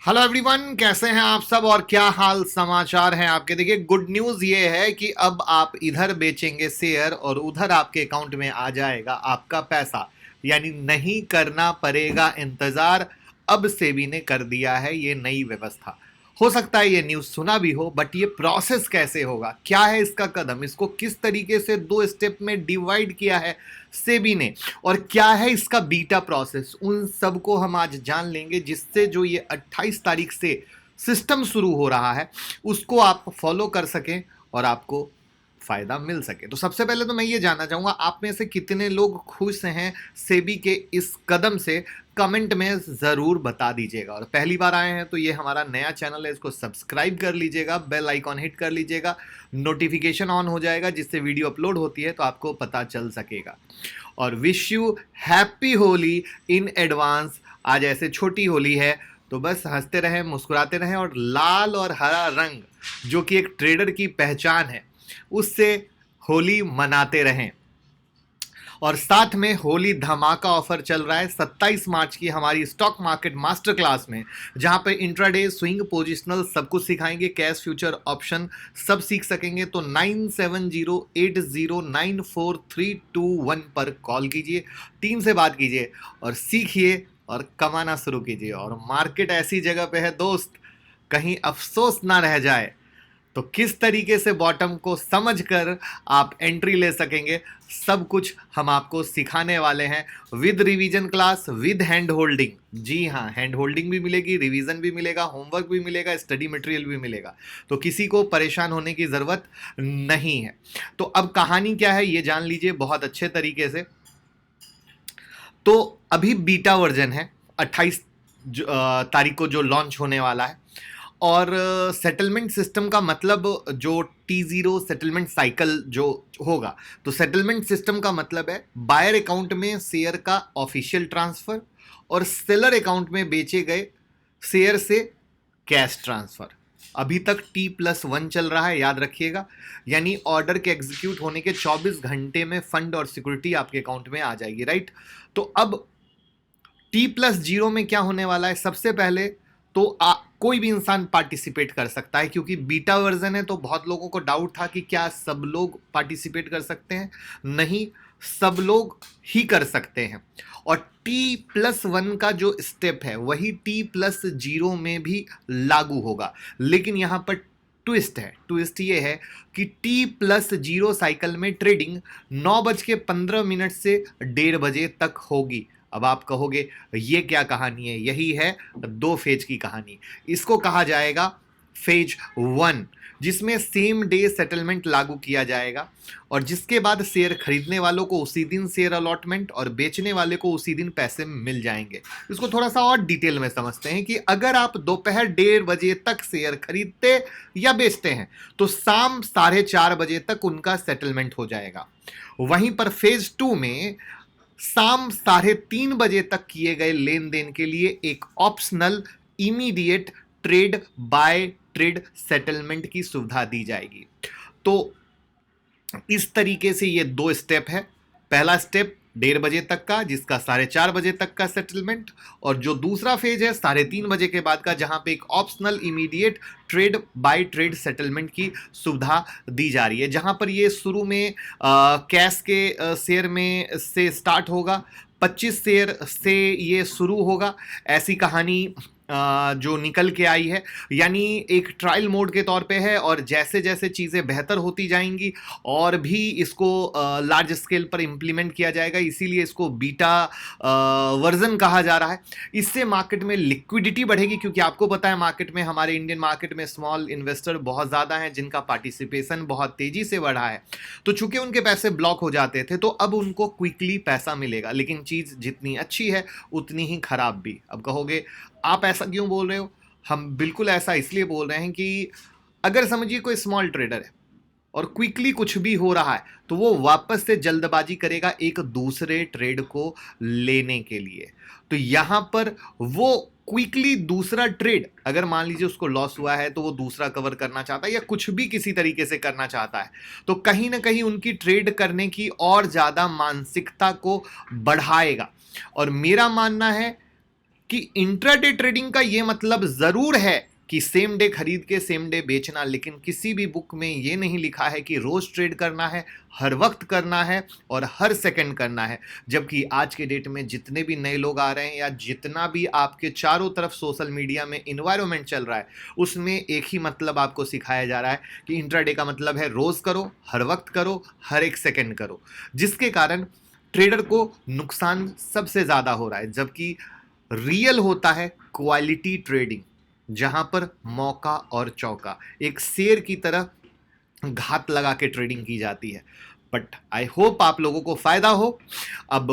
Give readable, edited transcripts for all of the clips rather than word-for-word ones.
Hello everyone, कैसे हैं आप सब और क्या हाल समाचार हैं आपके। देखिए, गुड न्यूज़ ये है कि अब आप इधर बेचेंगे शेयर और उधर आपके अकाउंट में आ जाएगा आपका पैसा। यानी नहीं करना पड़ेगा इंतज़ार। अब सेबी ने कर दिया है ये नई व्यवस्था। हो सकता है ये न्यूज़ सुना भी हो, बट ये प्रोसेस कैसे होगा, क्या है इसका कदम, इसको किस तरीके से दो स्टेप में डिवाइड किया है सेबी ने, और क्या है इसका बीटा प्रोसेस, उन सब को हम आज जान लेंगे, जिससे जो ये 28 तारीख से सिस्टम शुरू हो रहा है उसको आप फॉलो कर सकें और आपको फायदा मिल सके। तो सबसे पहले तो मैं ये जानना चाहूंगा, आप में से कितने लोग खुश हैं सेबी के इस कदम से। कमेंट में ज़रूर बता दीजिएगा। और पहली बार आए हैं तो ये हमारा नया चैनल है, इसको सब्सक्राइब कर लीजिएगा, बेल आइकॉन हिट कर लीजिएगा, नोटिफिकेशन ऑन हो जाएगा, जिससे वीडियो अपलोड होती है तो आपको पता चल सकेगा। और wish you happy Holi in advance. आज ऐसे छोटी होली है तो बस हंसते रहें, मुस्कुराते रहें और लाल और हरा रंग जो कि एक ट्रेडर की पहचान है उससे होली मनाते रहें। और साथ में होली धमाका ऑफर चल रहा है 27 मार्च की हमारी स्टॉक मार्केट मास्टर क्लास में, जहां पे इंट्राडे, स्विंग, पोजिशनल सब कुछ सिखाएंगे, कैश, फ्यूचर, ऑप्शन सब सीख सकेंगे। तो 9708094321 पर कॉल कीजिए, टीम से बात कीजिए और सीखिए और कमाना शुरू कीजिए। और मार्केट ऐसी जगह पे है दोस्त, कहीं अफसोस ना रह जाए। तो किस तरीके से बॉटम को समझकर आप एंट्री ले सकेंगे, सब कुछ हम आपको सिखाने वाले हैं with revision class, with hand holding. जी हाँ, हैंड होल्डिंग भी मिलेगी, रिवीजन भी मिलेगा, होमवर्क भी मिलेगा, स्टडी मटेरियल भी मिलेगा। तो किसी को परेशान होने की ज़रूरत नहीं है। तो अब कहानी क्या है ये जान लीजिए बहुत अच्छे तरीके से। तो अभी बीटा वर्जन है, 28 तारीख को जो लॉन्च होने वाला है। और सेटलमेंट सिस्टम का मतलब जो T0 सेटलमेंट साइकिल जो होगा, तो सेटलमेंट सिस्टम का मतलब है बायर अकाउंट में शेयर का ऑफिशियल ट्रांसफर और सेलर अकाउंट में बेचे गए शेयर से कैश ट्रांसफर। अभी तक T+1 चल रहा है, याद रखिएगा। यानी ऑर्डर के एग्जीक्यूट होने के 24 घंटे में फंड और सिक्योरिटी आपके अकाउंट में आ जाएगी, राइट। तो अब T+0 में क्या होने वाला है, सबसे पहले तो कोई भी इंसान पार्टिसिपेट कर सकता है, क्योंकि बीटा वर्जन है तो बहुत लोगों को डाउट था कि क्या सब लोग पार्टिसिपेट कर सकते हैं। नहीं, सब लोग ही कर सकते हैं। और T+1 का जो स्टेप है वही T+0 में भी लागू होगा। लेकिन यहां पर ट्विस्ट है, ट्विस्ट ये है कि T+0 साइकिल में ट्रेडिंग 9:15 से 1:30 बजे तक होगी। अब आप कहोगे ये क्या कहानी है, यही है 2 फेज की कहानी। इसको कहा जाएगा फेज 1, जिसमें सेम डे सेटलमेंट लागू किया जाएगा और जिसके बाद शेयर खरीदने वालों को उसी दिन शेयर अलॉटमेंट और बेचने वाले को उसी दिन पैसे मिल जाएंगे। इसको थोड़ा सा और डिटेल में समझते हैं कि अगर आप दोपहर 1:30 बजे तक शेयर खरीदते या बेचते हैं तो शाम 4:30 बजे तक उनका सेटलमेंट हो जाएगा। वहीं पर फेज 2 में शाम 3:30 बजे तक किए गए लेन देन के लिए एक optional immediate trade by trade settlement की सुविधा दी जाएगी। तो इस तरीके से ये 2 स्टेप है। पहला स्टेप 1:30 बजे तक का, जिसका 4:30 बजे तक का सेटलमेंट, और जो दूसरा फेज है 3:30 बजे के बाद का, जहां पे एक optional immediate trade by trade settlement की सुविधा दी जा रही है। जहां पर ये शुरू में कैश के शेयर में से स्टार्ट होगा, 25 शेयर से ये शुरू होगा। ऐसी कहानी जो निकल के आई है, यानी एक ट्रायल मोड के तौर पे है। और जैसे जैसे चीज़ें बेहतर होती जाएंगी और भी इसको लार्ज स्केल पर इम्प्लीमेंट किया जाएगा, इसीलिए इसको बीटा वर्जन कहा जा रहा है। इससे मार्केट में लिक्विडिटी बढ़ेगी, क्योंकि आपको पता है मार्केट में, हमारे इंडियन मार्केट में स्मॉल इन्वेस्टर बहुत ज़्यादा हैं जिनका पार्टिसिपेशन बहुत तेज़ी से बढ़ा है। तो चूंकि उनके पैसे ब्लॉक हो जाते थे तो अब उनको क्विकली पैसा मिलेगा। लेकिन चीज़ जितनी अच्छी है उतनी ही खराब भी। अब कहोगे आप ऐसा क्यों बोल रहे हो, हम बिल्कुल ऐसा इसलिए बोल रहे हैं कि अगर समझिए कोई स्मॉल ट्रेडर है और क्विकली कुछ भी हो रहा है तो वो वापस से जल्दबाजी करेगा एक दूसरे ट्रेड को लेने के लिए। तो यहां पर वो क्विकली दूसरा ट्रेड, अगर मान लीजिए उसको लॉस हुआ है तो वो दूसरा कवर करना चाहता है या कुछ भी किसी तरीके से करना चाहता है, तो कहीं ना कहीं उनकी ट्रेड करने की और ज्यादा मानसिकता को बढ़ाएगा। और मेरा मानना है कि इंट्राडे ट्रेडिंग का ये मतलब जरूर है कि सेम डे खरीद के सेम डे बेचना, लेकिन किसी भी बुक में ये नहीं लिखा है कि रोज ट्रेड करना है, हर वक्त करना है और हर सेकंड करना है। जबकि आज के डेट में जितने भी नए लोग आ रहे हैं या जितना भी आपके चारों तरफ सोशल मीडिया में इन्वायरमेंट चल रहा है, उसमें एक ही मतलब आपको सिखाया जा रहा है कि इंट्राडे का मतलब है रोज करो, हर वक्त करो, हर एक सेकंड करो, जिसके कारण ट्रेडर को नुकसान सबसे ज्यादा हो रहा है। जबकि रियल होता है क्वालिटी ट्रेडिंग, जहां पर मौका और चौका एक शेर की तरह घात लगा के ट्रेडिंग की जाती है। बट आई होप आप लोगों को फायदा हो। अब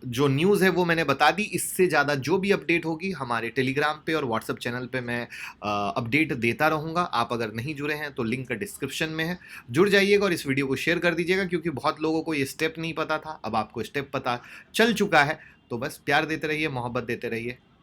जो न्यूज़ है वो मैंने बता दी, इससे ज़्यादा जो भी अपडेट होगी हमारे टेलीग्राम पे और व्हाट्सएप चैनल पे मैं अपडेट देता रहूँगा। आप अगर नहीं जुड़े हैं तो लिंक डिस्क्रिप्शन में है, जुड़ जाइएगा और इस वीडियो को शेयर कर दीजिएगा, क्योंकि बहुत लोगों को ये स्टेप नहीं पता था, अब आपको स्टेप पता चल चुका है। तो बस प्यार देते रहिए, मोहब्बत देते रहिए।